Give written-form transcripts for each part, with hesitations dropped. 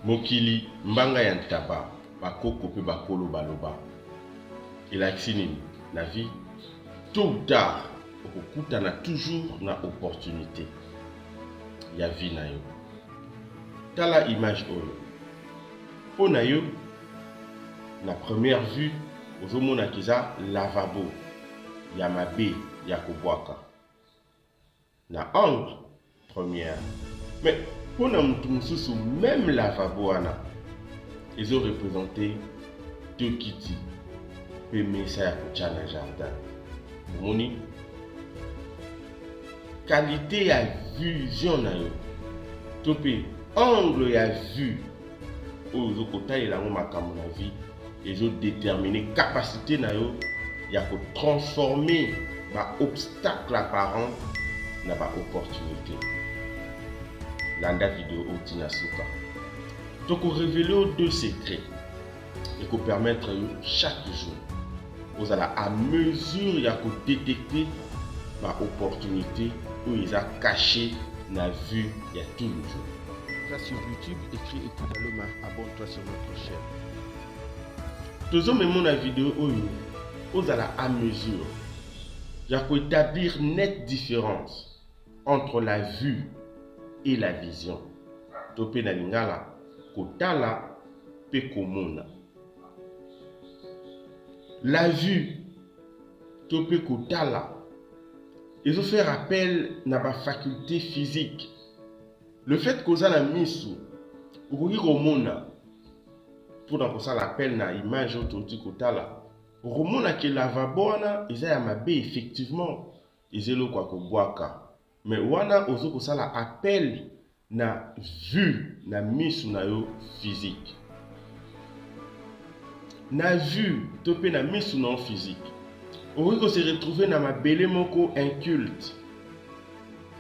Mokili mbanga ya ntaba bakoko pe bakolo baloba elakisi nini na vie tôt ou tard okokutana toujours na opportunité ya vie na yo. Tala image oyo mpo na yo na première vue ozomona kiza lavabo ya mabe ya kobwaka na angle première, mais pour na mutu mususu même lavabo wana ezo représenter deux kiti pe mesa ya kotia na jardin. Omoni qualité ya vision na yo to pe angle ya vue oyo ozokotalela yango makambo na vie ezo déterminer capacité na yo ya kotransformer ba obstacle apparent na ba opportunité. Landa vidéo otina suka toko révéler deux secrets et ko permettre chaque jour aux à mesure ya ko détecter ba opportunité où ils a caché na vue ya tout le jour. Là sur YouTube, écris Écoute Aloma, abonne-toi sur notre chaîne. Toujours même mon vidéo aux à mesure ya ko établir nette différence entre la vue et la vision. Topé na lingala kotala pe komona. La vue topé kotala ils ont fait appel na ba faculté physique. Le fait que ça la misu okoki komona pour na kosa l'appel na image ototi kotala okomona ke lavabo wana eza ya mabe effectivement ezelo kwa kobwaka. Mais wana ozo kosala appel na vue na misu na yo physique. Na vue topé na misu na physique. On se retrouver na mabele moko inculte.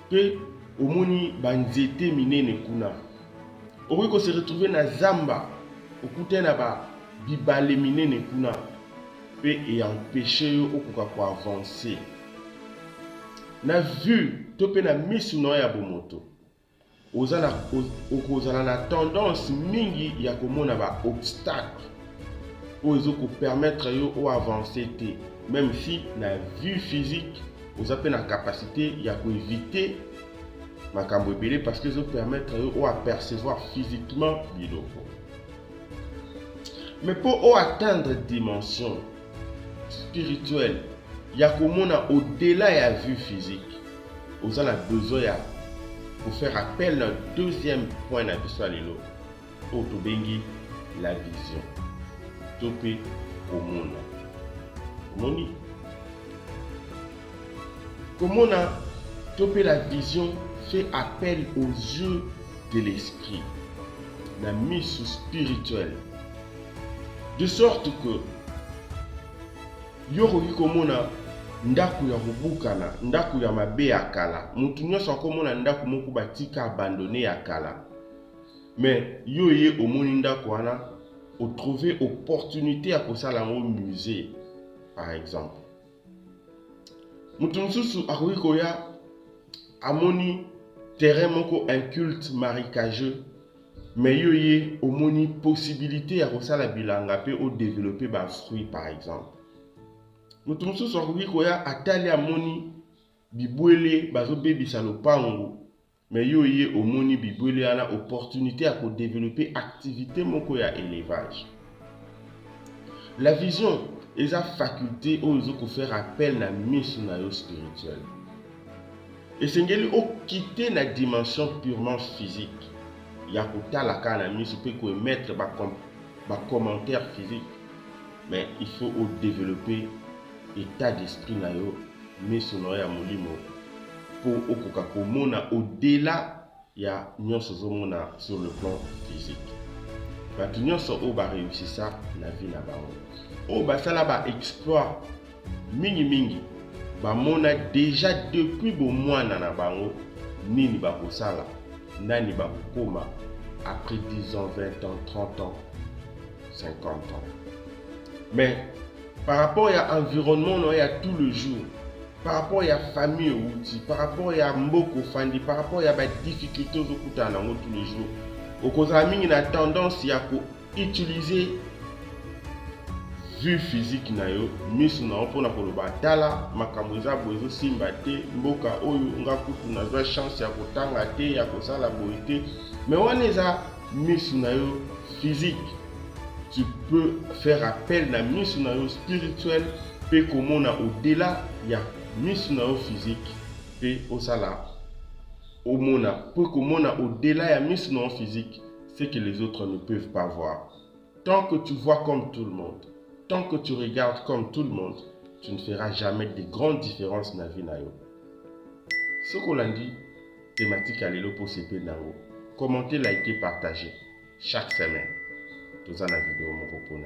Pe omoni banzete minene kuna. On se retrouver na zamba okute na ba bibale minene kuna. Pe et empêcher yo okuka ko avancer. Na vue topé na misu na ya bomoto. Okozala na tendance mingi ya komona ba obstacle. Ozo ko permettre yo o avancer te. Même si la vue physique, vous avez la capacité d'éviter makambo ebele parce que ça permet de percevoir physiquement biloko. Mais pour atteindre dimension spirituelle, il y a au-delà de la vue physique, vous avez besoin pour faire appel à un deuxième point de vue autobengi la vision. Topé komona. Comment on a topé la vision fait appel aux yeux de l'esprit, la mise spirituelle, de sorte que yoroki komona ndaku ya kobukana, ndaku ya mabe ya kala, mutu nyonso akomona ndaku moko batika abandonné ya kala, mais yoye omoni ndaku wana o trouver opportunité à kosala au musée. Par exemple, mutu mususu akoki koya amoni terrain moko inculte marécageux, mais yoye omoni possibilité à kosala bilanga pe o développer ba fruit par exemple. Mutu mususu akoki koya atali amoni bibwele bazo bebisa lopango, mais yoye omoni bibwele ana opportunité à ko développer activité moko ya élevage. La vision et sa faculté aux faire appel à mission spirituelle. Et c'est ngeli o quitter la dimension purement physique. Ya kota la kana mission peut émettre ba commentaire physique, mais il faut développer état d'esprit na yo mission ya molimo pour okoka komona au-delà ya nyonso zomona sur le plan physique. Batu nyonso o ba réussir ça na vie na bango. O basala ba exploit mingi bamona déjà depuis bo mwana na bango nini bakosala nani bakokoma après 10 ans, 20 ans, 30 ans, 50 ans. Mais par rapport à l'environnement, il y a tout le jour. Par rapport à la famille outil, par rapport à mboko fandi, par rapport à la difficulté au tous les jours, okozala mingi na tendance ya koutilize vue physique na yo miso na yo mpona koloba tala makambo eza boye ezosimba te mboka oyo nga kutu nazwa chance ya kotanga te ya kosala boye te mais wana eza miso na yo physique. Tu peux faire appel na miso na yo spirituel pe komona au-delà ya miso na yo physique pe osala omona pe komona au-delà ya miso na yo physique ce que les autres ne peuvent pas voir. Tant que tu vois comme tout le monde, tant que tu regardes comme tout le monde, tu ne feras jamais de grandes différences dans la vie. Ce qu'on a dit, thématique à l'élo pour CP Nango. Commentez, likez, partagez chaque semaine. Tout ça dans la vidéo, mon propos.